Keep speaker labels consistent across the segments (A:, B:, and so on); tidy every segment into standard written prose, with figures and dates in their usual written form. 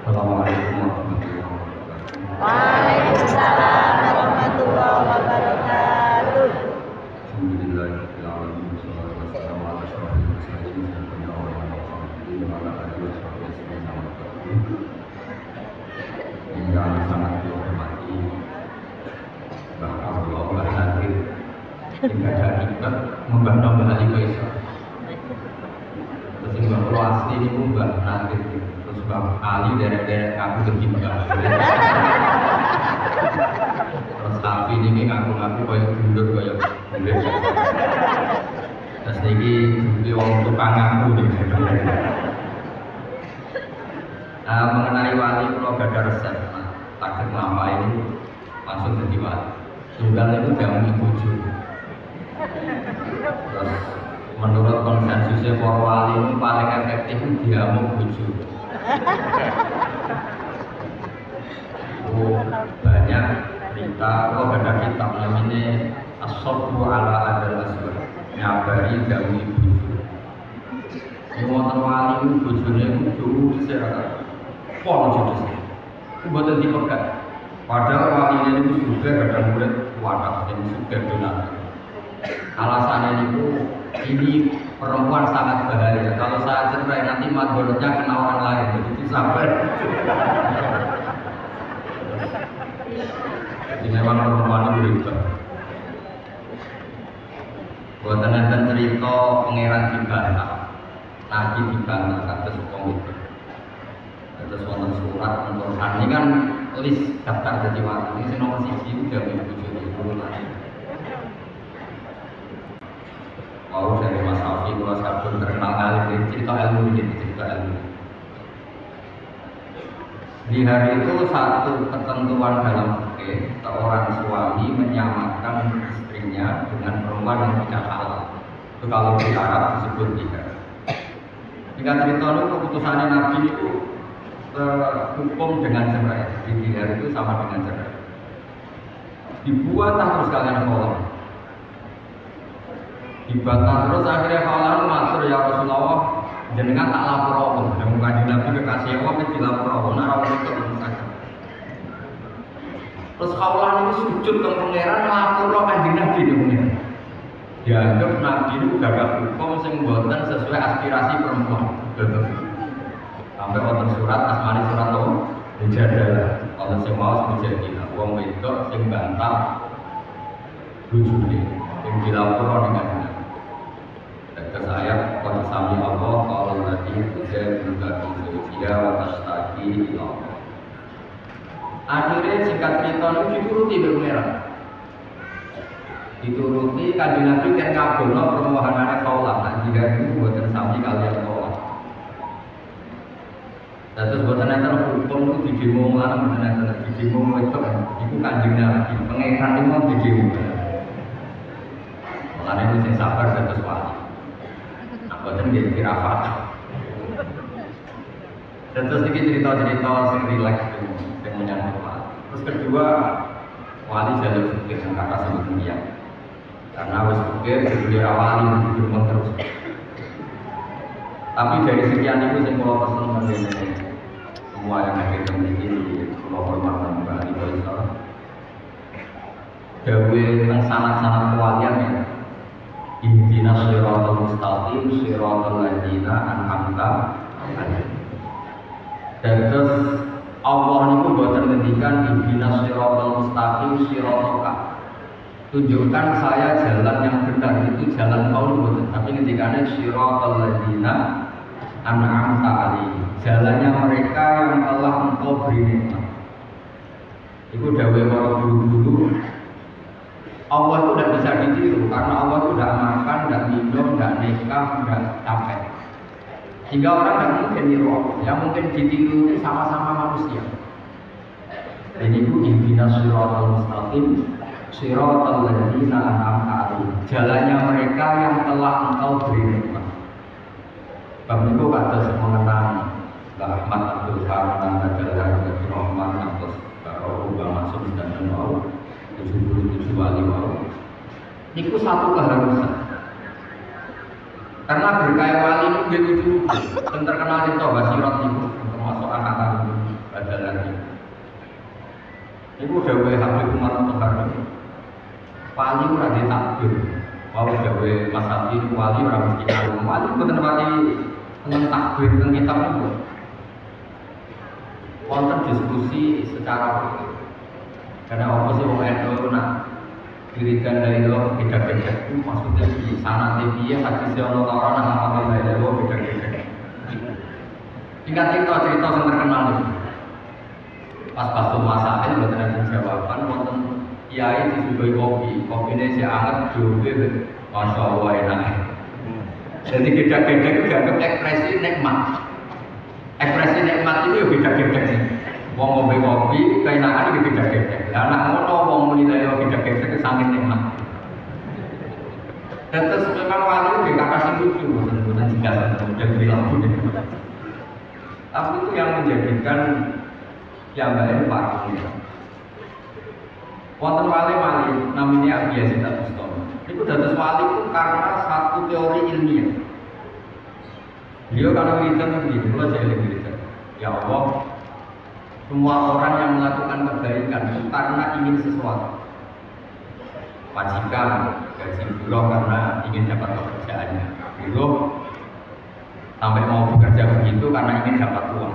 A: Assalamualaikum warahmatullahi wabarakatuh.
B: Waalaikumsalam warahmatullahi wabarakatuh.
A: Alhamdulillahirabbil alamin. Wassalatu wassalamu ala asyrofil mursalin sayyidina wa Muhammadin wa ala alihi wasallam. Yang sangat dihormati Mbah Abdullah Mbah Nadir, hingga ada hikmat membah-mbah Ali Kaisar. Terus Mbah Kulo asli ini Mbah Nadir. Terus Mbah Ali dari aku jadi Mbah. Terus Safi ini ngaku-ngaku kaya mundur kaya mundur. Terus ini dulu orang tukang ngaku nih. Mengenai wali kalau gak ada resep, takut lama ini langsung jadi wali. Tunggal itu jamu ibuju. Terus menurut konsensusnya para wali ini paling efektif dia mau buju. Banyak cerita, kalau ada kitab namanya As-Sabru ala Adal Aswad, nyabari jamu ibuju. Semua terwali itu bujunya itu diserakan. Pon judus itu buatan dipegat. Padahal walinya itu juga ada murid wadah yang juga donat. Alasannya itu ini perempuan sangat bahaya. Kalau saya cerai nanti madorotnya kena orang lain. Jadi itu sabar. Jadi memang perempuan itu berubah. Buatan enten cerita pangeran dibantah, nabi dibantah kata sepong itu. Terus wonten surat untuk ini kan list daftar jadi wali. Ini nomor siji udah menunjuk urutan. Mau dari Mas Alfi, Mas Abdul terkenal kali dari cerita ilmu ini, cerita ilmu. Di hari itu satu ketentuan dalam fikih, seorang suami menyamakan istrinya dengan perempuan yang tidak halal. Itu kalau di Arab disebut jihad. Jika cerita itu keputusannya Nabi itu hukum dengan cerai, di hari itu sama dengan cerai. Dibuat terus kalian sholat, dibantah terus akhirnya kalian matur ya Rasulullah, jenengan tak lapor Allah. Dan muka Nabi kekasih Allah itu dilapor Allah. Nara Allah itu berusaha. Terus kalian itu sujud ke pangeran lapor Allah kanjeng Nabi itu pangeran. Dianggap Nabi itu gagah hukum sing mboten sesuai aspirasi perempuan. Betul. Sampai wonten surat asmani surat apa? Mujadalah. Wonten sing maos mujadilah. Wong wedok sing bantah bojone sing dilapor ning kanjeng. Terus ayat qad sami Allah qala allati tujadiluka fi zawjiha wa tashtaki ila Allah. Akhirnya singkat cerita itu dituruti bermerah. Dituruti kanjeng Nabi kan ngabulno permohonane kaulah. Nah, jika itu buatan sami kalian kaulah. Terus buatan enten hukum itu di demo lan buatan enten di demo itu kanjeng Nabi pengeran itu di demo. Lan itu sing sabar terus wali. Nah, buatan dia kirafat. Terus ini cerita-cerita sing rileks sing menyangkut wali. Terus kedua wali jalur fikih yang kata sama dunia. Karena wis fikir jadi wali belum terus. Tapi dari sekian itu sing kula pesen mengenai semua yang hadir di kula hormatan Mbah Ali Kaisar. Dawe tentang sanad-sanad kewalian ya. Ihdinas siratal mustaqim siratal ladzina an'amta 'alaihim. Dan terus Allah niku boten ngendikan ihdinas siratal mustaqim siratal. Tunjukkan saya jalan yang benar, itu jalan kau boten, tapi ngendikane siratal ladzina an'amta 'alaihim. Jalannya mereka yang telah engkau beri nikmat. Itu dawuh para guru-guru. Allah itu tidak bisa ditiru karena Allah itu tidak makan, tidak minum, tidak nikah, tidak capek. Sehingga orang tidak mungkin niru Allah. Yang mungkin ditiru itu sama-sama manusia. Ini itu ihdinas siratal mustaqim siratal ladzina an'amta 'alaihim. Jalannya mereka yang telah engkau beri nikmat. Bab itu kata mengenang Ahmad Abdul Haram dan Jalal Abdul Rahman atas Baro'ubah Masuk dan Mau 77 wali mau. Itu satu keharusan. Karena berkaya wali itu dia lucu. Dan terkenal itu Basirat itu termasuk angkatan itu. Iku dawe Habib Umar Mutahar. Wali ora ditakbir. Wau dawe Mas Hafi wali ora mesti karo. Wali mboten pati teng takbir teng kitab niku. Wonten diskusi secara fikih. Karena apa sih wong NU nak dirikan dari lo beda-beda itu maksudnya di sana TV hadis yang lo tahu orang apa dari lo beda-beda. Tingkat cerita yang terkenal nih. Pas masa ini buat ada jawaban, wonten kiai disuguhi kopi ini saya anggap jobe, masya Allah enak. Jadi beda-beda itu dianggap ekspresi nikmat. Ekspresi nikmat itu beda-beda nih. Wong ngombe kopi, keenakan itu beda-beda. Lah anak ngono wong muni dari beda-beda itu sangat nikmat. Dan terus memang wali itu kata sing lucu, bukan jika sudah bilang begitu. Tapi itu yang menjadikan yang baik para ulama. Wonten wali namanya Abi Yazid Al-Bustami. Itu dados wali itu karena satu teori ilmiah. Beliau kalau wiridan begini, kalau saya wiridan, ya Allah, semua orang yang melakukan kebaikan itu karena ingin sesuatu. Majikan, gaji buruh karena ingin dapat pekerjaannya. Buruh sampai mau bekerja begitu karena ingin dapat uang.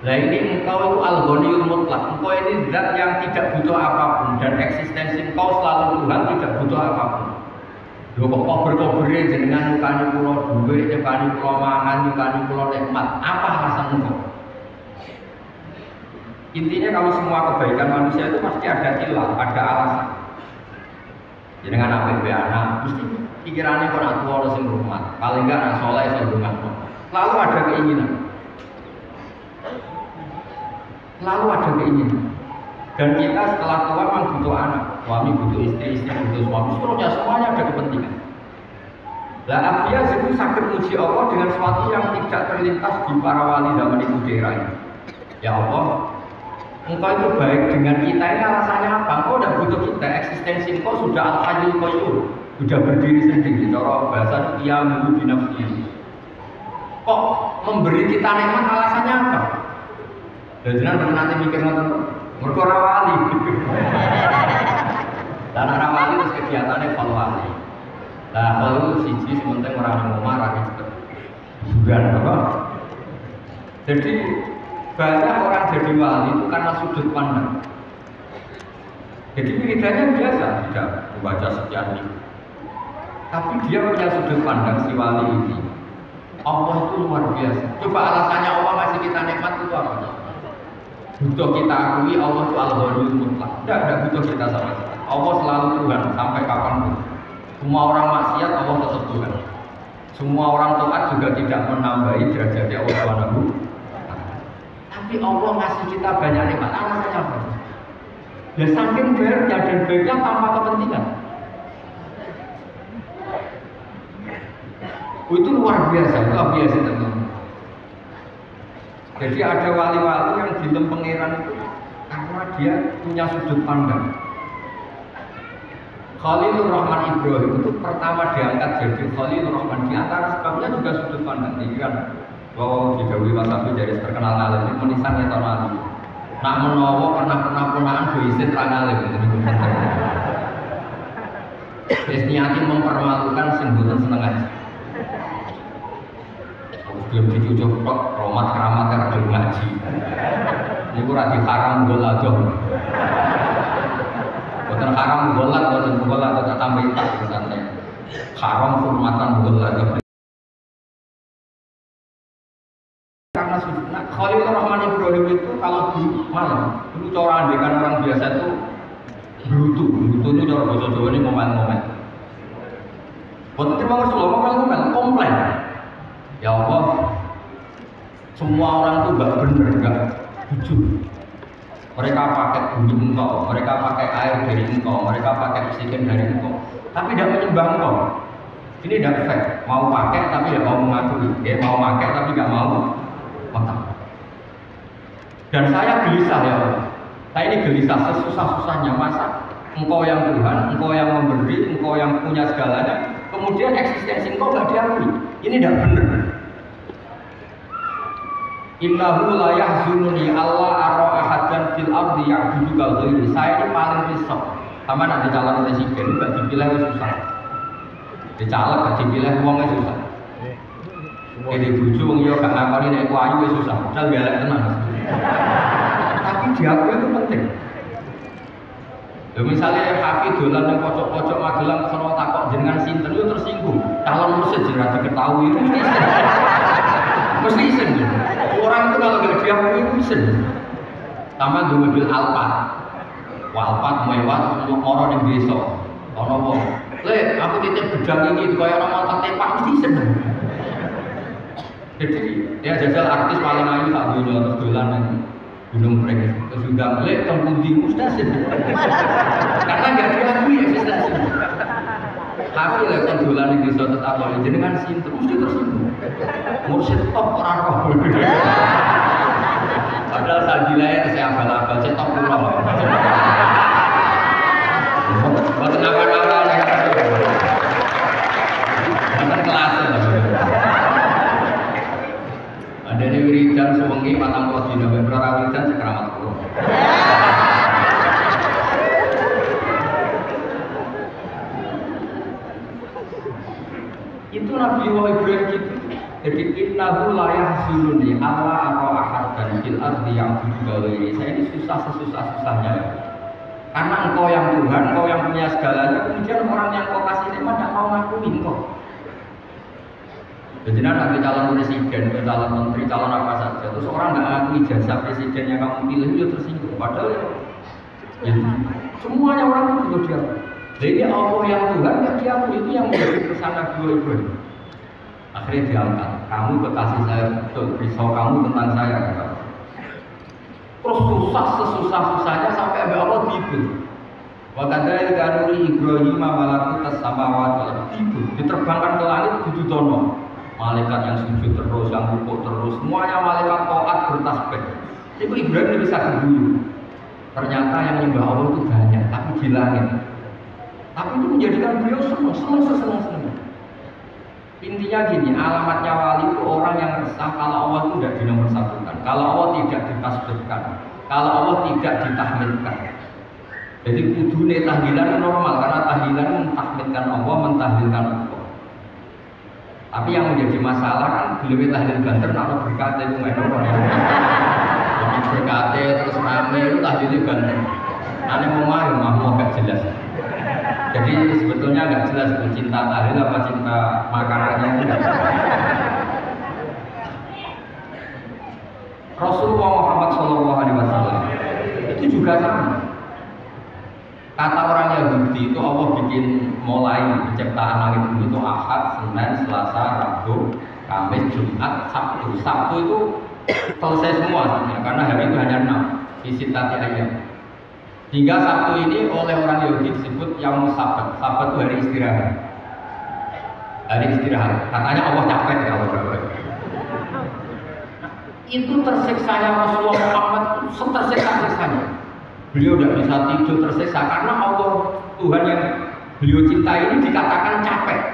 A: Nah ini engkau itu al-ghaniyul mutlak. Engkau ini zat yang tidak butuh apapun dan eksistensi engkau selalu Tuhan, tidak butuh apapun. Lho kok kober-kobere jenengan nyukani kula dhuwit, nyukani kula mangan, nyukani kula nikmat. Apa alasan engkau? Intinya kalau semua kebaikan manusia itu pasti ada ilah, ada alasan. Jenengan apik be anak, mesti pikirannya kok nak tuwa sing rumah. Paling enggak nak saleh sing rumah. Lalu ada keinginan. Lalu ada keinginan. Dan kita setelah tua memang butuh anak, suami butuh istri, istri butuh suami, semuanya ada kepentingan. Lah Abiyaz itu sakit muji Allah dengan sesuatu yang tidak terlintas di para wali zaman itu daerah ini. Ya Allah, engkau itu baik dengan kita, ini alasannya apa? Engkau tidak butuh kita, eksistensi engkau sudah al-hayyul qayyum, sudah berdiri sendiri. Cara bahasa qiyamu bi nafsihi. Kok memberi kita nikmat alasannya apa? Dan jangan nanti mikir nonton mergo ora wali. Dan ora wali terus kegiatannya kalau wali. Lah kalau siji sementing ora nang omah ra cepet. Juga apa? Jadi banyak orang jadi wali itu karena sudut pandang. Jadi wiridannya biasa, tidak membaca sekian ribu. Tapi dia punya sudut pandang si wali ini. Allah itu luar biasa. Coba alasannya Allah masih kita nikmat itu apa? Butuh kita akui Allah itu al-ghaniyul mutlak. Tidak butuh kita sama sekali. Allah selalu Tuhan sampai kapanpun. Semua orang maksiat Allah tetap Tuhan. Semua orang taat juga tidak menambahi derajat Allah Subhanahu. Tapi Allah ngasih kita banyak nikmat. Alasannya apa? Ya saking baiknya dan baiknya tanpa kepentingan. Itu luar biasa, luar biasa teman. Jadi ada wali-wali yang di pangeran itu karena dia punya sudut pandang. Khalilur Rahman Ibrahim itu pertama diangkat jadi Khalilur Rahman. Di antara sebabnya juga sudut pandang. Ini kan bahwa didhawuhi Mas Abi jadi terkenal alim ini menisan ya tahun lalu. Nak menawa pernah punaan do isin ra alim. Wis niati mempermalukan sing mboten seneng aja. Belum dicucuk tok romat keramat karena belum ngaji. Ini kurang diharam goladoh. Bukan haram golat, bukan golat atau tambah tak santai. Haram hurmatan goladoh. Karena sudah Khalilur Rahman Ibrahim itu kalau di malam itu cara andekan orang biasa itu brutu itu cara bahasa Jawa ini momen-momen. Bukan cuma momen-momen komplain. Ya Allah, semua orang itu enggak benar, enggak jujur. Mereka pakai bumi engkau, mereka pakai air dari engkau, mereka pakai oksigen dari engkau, tapi tidak menyembah engkau. Ini tidak fair. Mau pakai tapi tidak mau mengakui, mau pakai tapi tidak mau mengakui. Dan saya gelisah ya Allah. Saya ini gelisah sesusah-susahnya masa engkau yang Tuhan, engkau yang memberi, engkau yang punya segalanya, kemudian eksistensi engkau enggak diakui. Ini tidak benar. Innahu la yahzununi Allah ara ahadan fil ardi ya'budu ka ghairi. Saya ini paling risau. Sama nanti calon presiden gak dipilih susah. Dicalek gak dipilih wong susah. Jadi bojo wong yo gak ngakoni nek ku ayu susah. Padahal galak tenan. Tapi diakui itu penting. Misalnya Hafid dolan nang pojok-pojok Magelang sono takok jenengan sinten yo tersinggung. Calon mursid jenengan diketahui itu mesti isen. Orang itu kalau nggak diakui itu isen. Sama di mobil Alphard, Alphard mewah untuk orang yang desa. Ono wong, le aku titip gedang ini kaya orang mau tepak mesti isen. Jadi ya jajal artis paling ayu tak dunia terus dolan nang Gunung Prek terus juga le tempundi mesti isen. Karena nggak diakui eksistensi. Tapi lek dolan ning desa terus apa jenengan sinten mesti tersinggung. Mursid top orang roh. Padahal sadilanya saya abal-abal, saya top pulau. Bukan apa-apa ya. Bukan kelas lah. Ada ini wiridan sewengi patang puluh dina beberapa wiridan sekeramat pulau. Itu Nabi Ibrahim gitu. Jadi innahu la yahzununi Allah atau ahadan fil ardi yang bidugawiri. Saya ini susah sesusah-susahnya. Karena engkau yang Tuhan, engkau yang punya segalanya. Kemudian orang yang kau kasih nikmat tidak mau ngakuin kau. Jadi nanti calon presiden, calon menteri, calon apa saja. Terus orang nggak ngakui jasa presiden yang kamu pilih itu tersinggung. Padahal ya, semuanya orang itu juga diakui. Jadi Allah yang Tuhan nggak diakui, itu yang menjadi pesan Nabi Ibrahim. Akhirnya diangkat, kamu kekasih saya betul, risau kamu tentang saya kata. Terus susah sesusah-susahnya sampai ada Allah tidur. Wakadai kanuri Ibrahim malakutas samawat wal tidur, diterbangkan ke langit didudono. Malaikat yang sujud terus, yang rukuk terus, semuanya malaikat taat bertasbih. Itu Ibrahim bisa keguyu. Ternyata yang menyembah Allah itu banyak, tapi di langit. Tapi itu menjadikan beliau senang. Intinya gini, alamatnya wali itu orang yang resah kalau Allah itu tidak dinomorsatukan, kalau Allah tidak ditasbihkan, kalau Allah tidak ditahmidkan. Jadi kudune tahlilan normal karena tahlilan mentahmidkan Allah, mentahlilan Allah. Tapi yang menjadi masalah kan belum tahlil banter kalau berkata itu main orang ya. Jadi berkata terus rame itu tahlilnya banter. Ane mau agak jelas. Jadi sebetulnya nggak jelas cinta tahlil apa cinta makanannya itu. Rasulullah Muhammad SAW itu juga sama. Kata orang Yahudi itu Allah bikin mulai penciptaan langit bumi itu Ahad, Senin, Selasa, Rabu, Kamis, Jumat, Sabtu. Sabtu itu selesai semua sebenarnya, karena hari itu hanya 6 isi tati ayam. Hingga Sabtu ini oleh orang Yahudi disebut Yaum Sabat. Sabat itu hari istirahat. Hari istirahat. Katanya Allah capek kalau berapa. Itu tersiksanya Rasulullah Muhammad setersiksa-siksanya. Beliau tidak bisa tidur tersiksa karena Allah Tuhan yang beliau cintai ini dikatakan capek.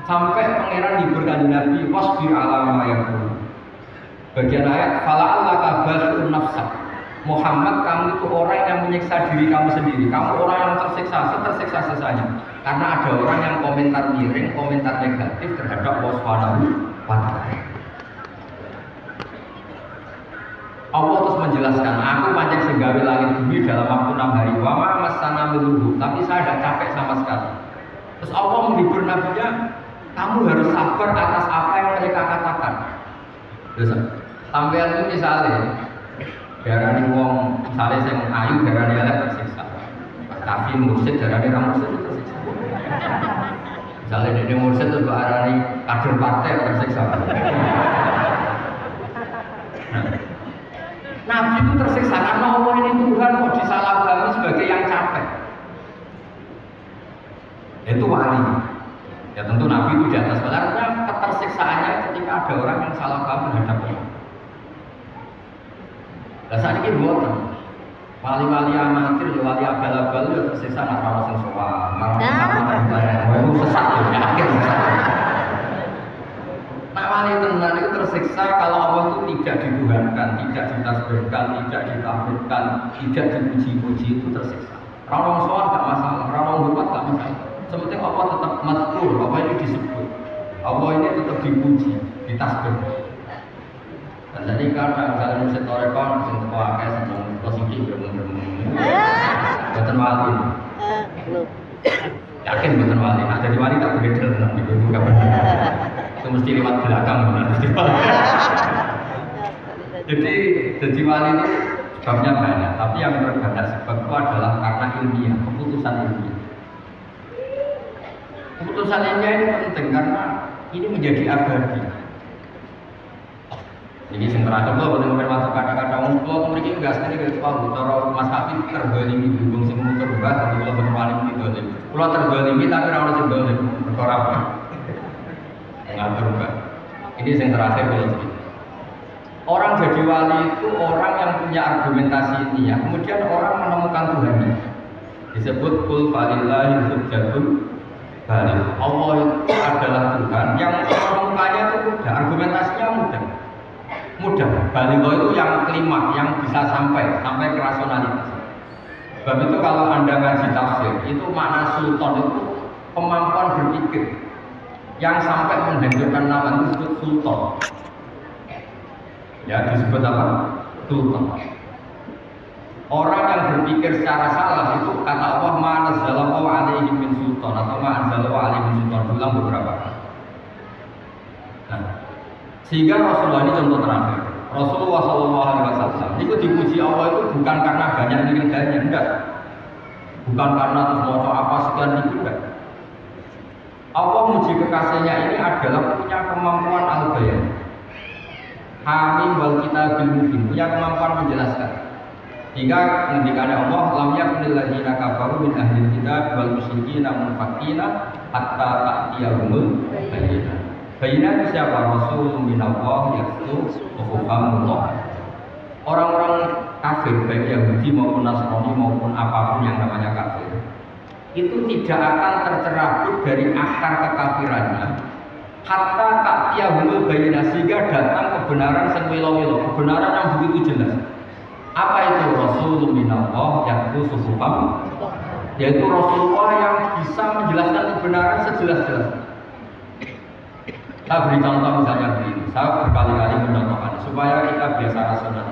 A: Sampai pangeran hiburkan Nabi wasbir ala ma yaqulu. Bagian ayat fala'allaka ba'sun nafsak. Muhammad, kamu itu orang yang menyiksa diri kamu sendiri. Kamu orang yang tersiksa, setersiksa-siksanya. Karena ada orang yang komentar miring, komentar negatif terhadap Allah Subhanahu wa Ta'ala. Allah terus menjelaskan, aku pancen senggawe langit bumi dalam waktu 6 hari. Wa ma masana miluhu, tapi saya tidak capek sama sekali. Terus Allah menghibur nabinya, kamu harus sabar atas apa yang mereka katakan. Terus sampai itu misalnya darani wong misalnya sing ayu darani elek tersiksa. Tapi mursid darani ra mursid tersiksa. Misalnya dia mursid terus darani kader partai tersiksa. Nabi itu tersiksa karena Allah ini Tuhan kok disalahpahami sebagai yang capek. Itu wali. Ya tentu Nabi itu di atas karena ketersiksaannya ketika ada orang yang salah paham terhadap Allah. Lah saat ini buatan wali-wali amatir, wali abal-abal itu tersiksa nak rawat sing sowan, malah sama itu sesat ya, yakin sesat. wali tenan itu tersiksa kalau Allah itu tidak dituhankan, tidak ditasbihkan, tidak ditahmidkan, tidak dipuji-puji, itu tersiksa. Rawang soal gak masalah, rawang hormat gak masalah. Sepenting Allah tetap mazkur, Allah ini disebut, Allah ini tetap dipuji, ditasbih. Dan jadi kadang misalnya musik torekon, musik tepakai, senang posisi bermung-bermung, buatan wali. Yakin buatan wali, nah jadi wali tak beredar tenang, itu gak benar. Itu mesti lewat belakang benar. Jadi wali itu sebabnya banyak, tapi yang terbanyak sebab itu adalah karena ilmiah, keputusan ilmiah. Keputusan ilmiah ini penting karena ini menjadi abadi. Jadi yang terakhir lo boleh masuk kata-kata lo memiliki gas ini dari tahu cara Mas Hafid tergolimi dihubung sing muter ubah tapi lo berpaling itu deh. Lo tergolimi tapi orang sing dolim perkara apa? Ngatur ubah. Ini yang terakhir boleh cerita. Orang jadi wali itu orang yang punya argumentasi ini ya. Kemudian orang menemukan Tuhan. Disebut kul falillahi hujjatul baligh. Allah itu adalah Tuhan yang menemukannya itu mudah, argumentasinya mudah. Mudah. Baligh itu yang kelima, yang bisa sampai ke rasionalitas. Sebab itu kalau Anda ngaji tafsir, itu makna sultan itu kemampuan berpikir yang sampai menghancurkan lawan itu disebut sultan. Ya disebut apa? Sultan. Orang yang berpikir secara salah itu kata Allah ma'anzalallahu alaihi min sultan atau ma'anzalallahu alaihi min sultan, bilang beberapa kali. Nah, sehingga Rasulullah ini contoh terakhir. Rasulullah SAW itu dipuji Allah itu bukan karena banyak nilainya, enggak. Bukan karena terus mau apa sekian itu, enggak. Allah muji kekasihnya ini adalah punya kemampuan al-bayan. Hamim wal kitabil mubin, punya kemampuan menjelaskan. Hingga ngendikannya Allah lam yakunil ladzina kafaru min ahlil kitab wal musyrikina munfaqina hatta ta'tiyahumul bayyinah. Bayyinah itu siapa? Rasulun minallah yatlu hukumullah. Orang-orang kafir baik Yahudi maupun Nasrani maupun apapun yang namanya kafir itu tidak akan tercerabut dari akar kekafirannya hatta ta'tiyahumul bayyinah, sehingga datang kebenaran sing wilo-wilo, kebenaran yang begitu jelas. Apa itu? Rasulun minallah yatlu hukumullah, yaitu Rasulullah yang bisa menjelaskan kebenaran sejelas-jelas. Saya beri contoh misalnya begini, saya berkali-kali mencontohkan supaya kita biasa rasional.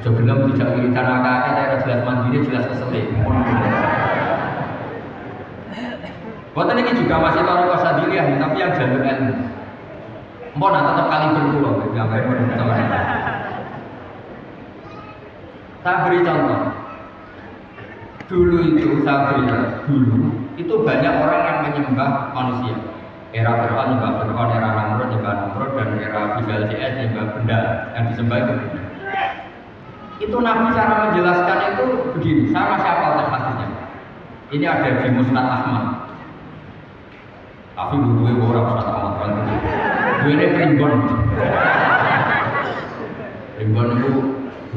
A: Sebelum tidak wiridan akak-akak, saya jelas mandiri, jelas keselip. Buatan ini juga masih taruh kosadiliah, tapi yang jalur ilmu. Mbak tetap kali berpulau, saya beri contoh. Dulu itu saya beri dulu itu banyak orang yang menyembah manusia. Era Fir'aun nyembah Fir'aun, era Namrud nyembah Namrud, dan era Bizal CS nyembah benda yang disembah itu benda. Itu Nabi cara menjelaskan itu begini, saya masih hafal hadisnya. Ini ada di Musnad Ahmad. Tapi butuhnya orang Musnad Ahmad dua ini primbon. Primbon itu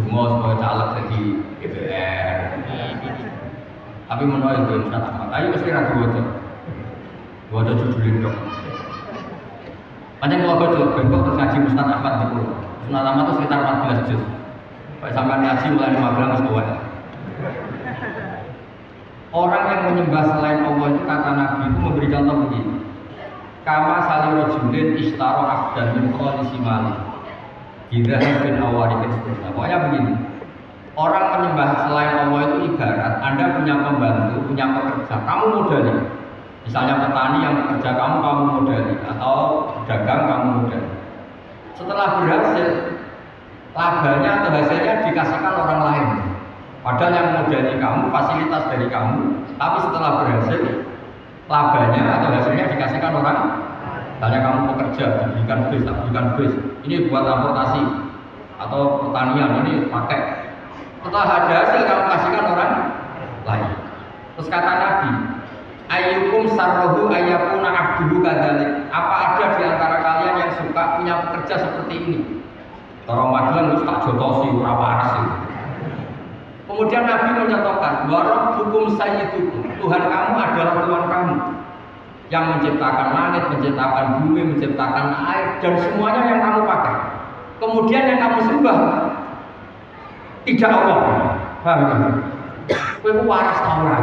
A: rumah sebagai caleg jadi DPR. Tapi menurut itu Musnad Ahmad, ayo mesti ragu aja. Gua ada judulin dong. Panjang kalau gue coba bengkok terus ngaji Musnad Ahmad di pulau. Musnad Ahmad itu sekitar 14 juz. Pak sampai ngaji mulai 15 sebuah. Orang yang menyembah selain Allah itu kata Nabi itu memberi contoh begini. Kama salirojulin istaro abdan min kholisi mali. Gidahir bin awarikin seterusnya. Pokoknya begini. Orang menyembah selain Allah itu ibarat Anda punya pembantu, punya pekerja. Kamu modalnya. Misalnya petani yang bekerja kamu modali, atau dagang kamu modali. Setelah berhasil, labanya atau hasilnya dikasihkan orang lain. Padahal yang modali kamu, fasilitas dari kamu, tapi setelah berhasil, labanya atau hasilnya dikasihkan orang. Misalnya kamu bekerja, diberikan bis, ini buat transportasi atau pertanian, ini pakai. Setelah ada hasil, kamu kasihkan orang lain. Terus kata Nabi, ayyukum sarrohu ayyakuna abduhu kadzalik. Apa ada di antara kalian yang suka punya pekerja seperti ini? Orang Magelang itu tak jotosi, ora waras itu. Kemudian Nabi menyatakan, wa rabbukum sayyidukum, Tuhan kamu adalah Tuhan kamu. yang menciptakan langit, menciptakan bumi, menciptakan air, dan semuanya yang kamu pakai. Kemudian yang kamu sembah tidak Allah. Paham kan? Kowe waras ta ora?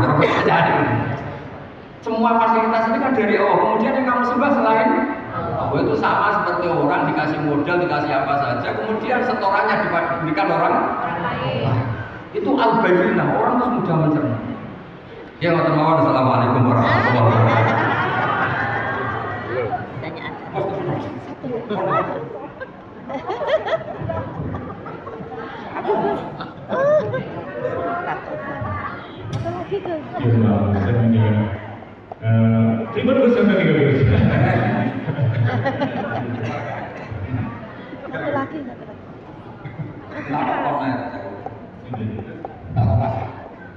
A: Semua fasilitas ini kan dari Allah. Kemudian yang kamu sembah selain Allah itu sama seperti orang dikasih modal, dikasih apa saja, kemudian setorannya diberikan orang lain. Itu al-bayyinah, orang terus mudah mencerna. Ya, Assalamualaikum warahmatullahi wabarakatuh.
C: Terima kasih sampai 3 menit.
B: Satu lagi.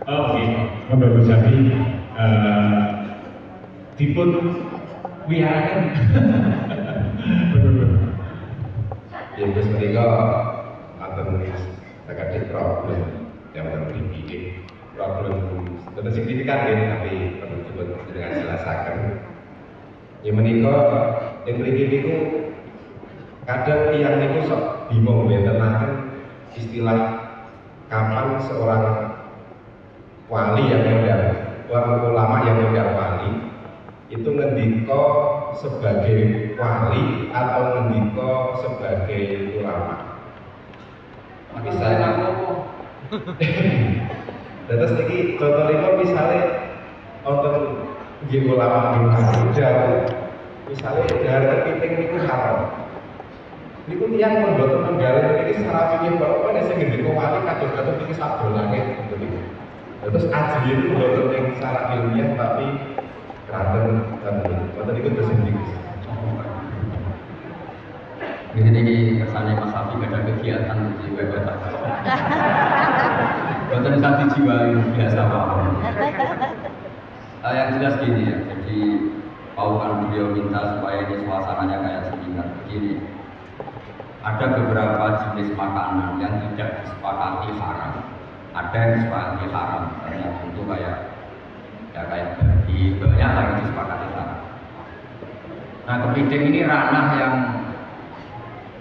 C: Oke, Bapak Ibu Sapi, dipun wiarakan.
D: Ya, terus mereka akan terkait problem yang perlu dibidik, problem tentu signifikan ya, tapi perlu dibuat dengan jelaskan. Ya menikah, yang begini itu kadang tiang itu sok bingung tentang istilah kapan seorang wali yang modal, orang ulama yang modal wali itu ngendiko sebagai wali atau ngendiko sebagai ulama. Misalnya terus ini contoh lima misalnya untuk ulama jauh, misalnya dari kepiting itu haram. Ini tiang membuat menggali ini secara fikih bahwa ada yang ngendiko wali kadang-kadang ini sabdo langit begitu. Terus aji itu belum yang secara ilmiah tapi keraton dan itu tersendiri.
A: Ini kesannya Mas Safi ada kegiatan di web. Bukan bisa dijiwai biasa banget. Yang jelas gini ya, jadi paukan beliau minta supaya ini suasananya kayak seminar begini. Ada beberapa jenis makanan yang tidak disepakati haram, ada yang disepakati haram, misalnya tentu kayak babi, banyak yang disepakati haram. Nah, kepiting ini ranah yang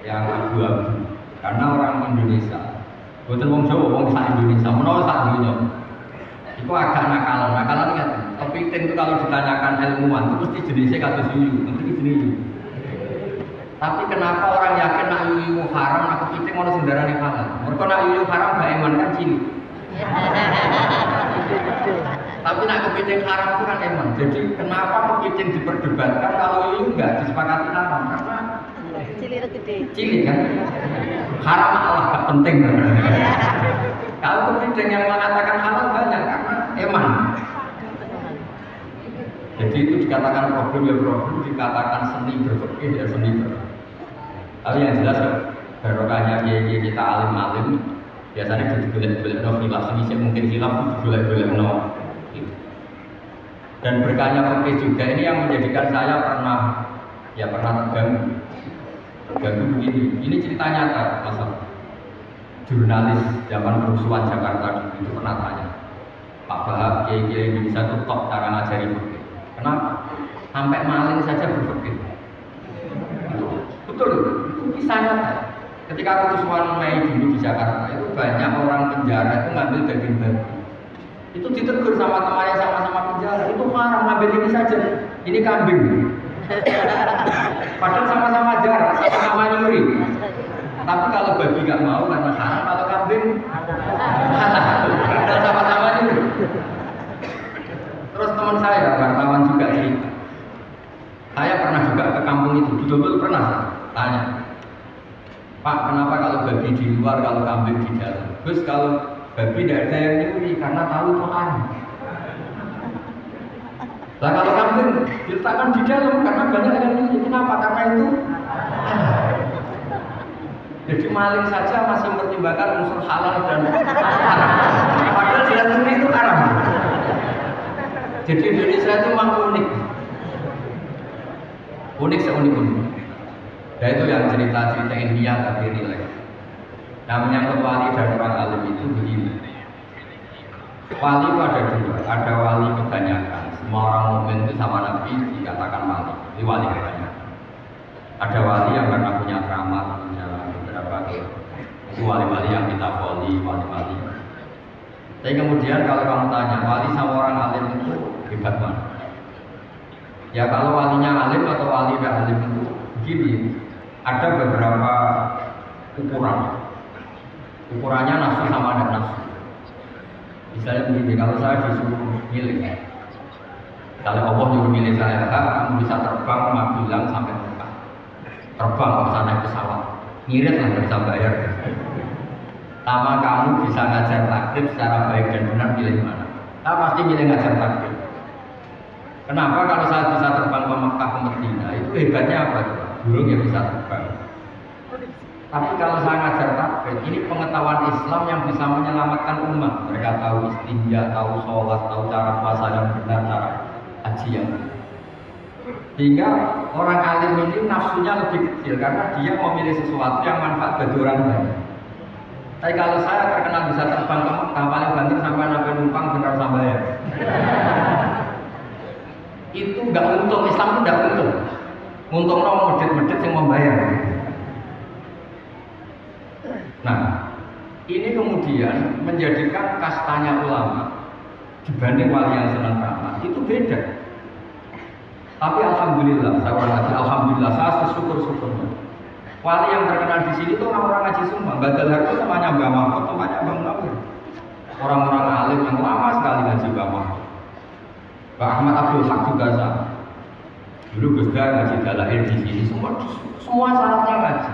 A: abu-abu, karena orang Indonesia, bukan wong Jawa, wong sak Indonesia, menolak sak dunia. Itu agak nakalan kan. Kepiting itu kalau ditanyakan ilmuwan, itu mesti jenisnya kados yuyu, mesti jenis. Tapi kenapa orang yakin nak yuyu haram, nak kepiting mau sendarane halal? Mereka nak yuyu haram gak eman kan cilik. Tapi nak kepiting haram itu kan eman. Jadi kenapa kepiting diperdebatkan kalau yuyu enggak disepakati haram? Karena
B: Cilik atau gede?
A: cilik kan? Haram malah gak penting. Kalau kepiting yang mengatakan halal banyak karena eman. Jadi itu dikatakan problem ya problem, dikatakan seni berfikih ya seni berfikih. Tapi yang jelas barokahnya kiai kita alim-alim biasanya digolek-golek no khilaf, ini mungkin khilaf digolek-golek no. Dan berkahnya fikih juga ini yang menjadikan saya pernah terganggu begini. Ini cerita nyata, pasal jurnalis zaman kerusuhan Jakarta dulu itu pernah tanya, Pak Bahab, kiai Indonesia itu top cara ngajari fikih. Kenapa? Sampai maling saja berpikir. Betul, itu kisah nyata. Ketika kerusuhan Mei dulu di Jakarta, itu banyak orang penjara itu ngambil daging babi. Itu ditegur sama temannya sama-sama penjara. Itu haram, ngambil ini saja. Ini kambing. Padahal sama-sama jarak, sama-sama nyuri. Tapi kalau babi nggak mau karena haram, kalau kambing halal. Padahal sama-sama nyuri. Terus teman saya, wartawan juga cerita, saya pernah juga ke kampung itu, betul-betul pernah tanya, Pak, kenapa kalau babi di luar, kalau kambing di dalam? Terus kalau babi tidak ada yang nyuri, karena tahu itu haram. Nah kalau kambing diletakkan di dalam, karena banyak yang nyuri, kenapa? Karena itu halal. Jadi maling saja masih mempertimbangkan unsur halal dan haram. Padahal dia nyuri itu haram. Jadi Indonesia itu memang unik seunik-unik. Dan itu yang cerita-cerita India tapi rileks. Nah menyangkut wali dan orang alim itu begini. Wali itu ada dua, ada wali kebanyakan semua orang mukmin itu sama Nabi dikatakan wali. Ini wali katanya. Ada wali yang karena punya keramat, punya beberapa itu wali-wali yang kita wali-wali. Tapi kemudian kalau kamu tanya wali sama orang alim itu hebat mana? Ya kalau walinya alim atau wali tidak alim itu begini, ada beberapa ukuran. Ukurannya nafsu sama ada nafsu. Misalnya begini, kalau saya disuruh milih, kalau Allah nyuruh milih saya, kamu bisa terbang ke Magelang sampai Mekah, terbang ke sana naik pesawat, ngirit lah nggak bisa bayar. Sama kamu bisa ngajar takrib secara baik dan benar, pilih mana? Saya pasti milih ngajar takrib. Kenapa? Kalau saya bisa terbang ke Mekah ke Medina, itu hebatnya apa? Burung ya bisa terbang. Tapi kalau saya ngajar takrib, ini pengetahuan Islam yang bisa menyelamatkan umat. Mereka tahu istinja, tahu sholat, tahu cara puasa yang benar, cara haji yang benar. Sehingga orang alim ini nafsunya lebih kecil karena dia memilih sesuatu yang manfaat bagi orang banyak. Tapi kalau saya terkenal bisa terbang ke Mekah, paling banter sampai nabi numpang benar sampai ya. Itu nggak untung, Islam itu nggak untung. Untung orang medit-medit yang membayar. Nah, ini kemudian menjadikan kastanya ulama dibanding wali yang senang keramat itu beda. Tapi alhamdulillah, saya orang ngaji, alhamdulillah saya bersyukur. Wali yang terkenal di sini itu orang-orang ngaji semua. Badal Harun namanya Mbak Mahfud, namanya Bang Nawir. Orang-orang alim yang lama sekali ngaji Mbak Mahfud. Pak Ahmad Abdul Haq juga sama. Dulu Gus Dur ngaji dalail di sini, semua syaratnya ngaji.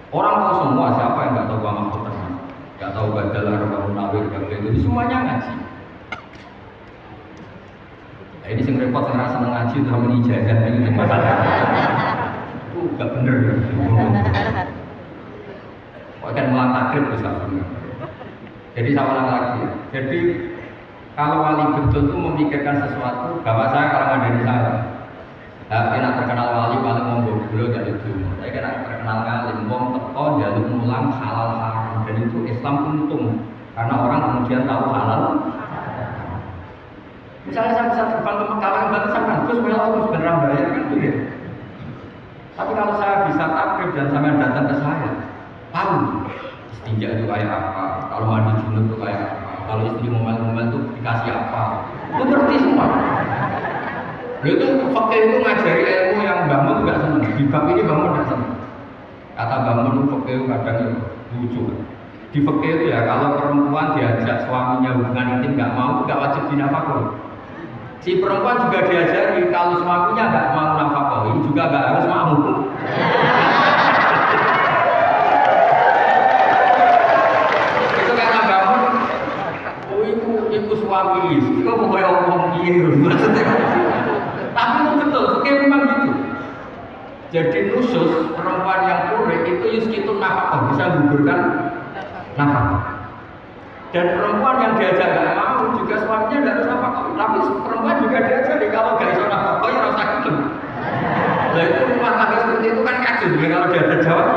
A: Orang tahu semua, siapa yang nggak tahu Mbak Mahfud termasuk, nggak tahu Badal Harun, Bang Nawir, jadi semuanya ngaji. Nah, ini sing repot yang rasa ngaji terus menijazah ini masalah. Itu nggak bener ya. Bahkan mulang takrib bisa benar. Jadi saya ulang lagi. Jadi kalau wali betul itu memikirkan sesuatu, bapak saya kalau ada di saya. Kena terkenal wali paling monggo dulu jadi dulu. Saya kena terkenal ngalim, wong teko jaluk mulang halal haram, dan itu Islam untung karena orang kemudian tahu halal. Misalnya saya bisa terbang ke Mekah, kan berarti saya kan Gus melo harus beneran bayar kan gitu. Tapi kalau saya bisa takrib dan sampai datang ke saya, tahu istinja itu kayak apa, kalau mandi junub itu kayak apa, kalau istri ngomel-ngomel itu dikasih apa, itu ngerti semua. Itu fakir itu ngajari ilmu yang bangun nggak senang. Di bab ini bangun nggak senang. Kata bangun fakir kadang lucu. Di fakir itu ya kalau perempuan diajak suaminya hubungan intim nggak mau, nggak wajib dinafkahi. Si perempuan juga diajari kalau suaminya nggak mau nafkahi juga nggak harus mau. Itu karena bangun, oh ibu suami, itu mau kayak ngomong gitu maksudnya. Tapi itu betul, oke memang gitu. Jadi nusus perempuan yang pure itu yuskitun nafkah, bisa gugurkan nafkah. Dan perempuan yang diajak nggak mau juga suaminya nggak harus nafkah. Tapi perempuan juga diajak kalau nggak bisa nafkah ya rasa gitu. Nah itu rumah tangga seperti itu kan kacau. Kalau dia ada jawab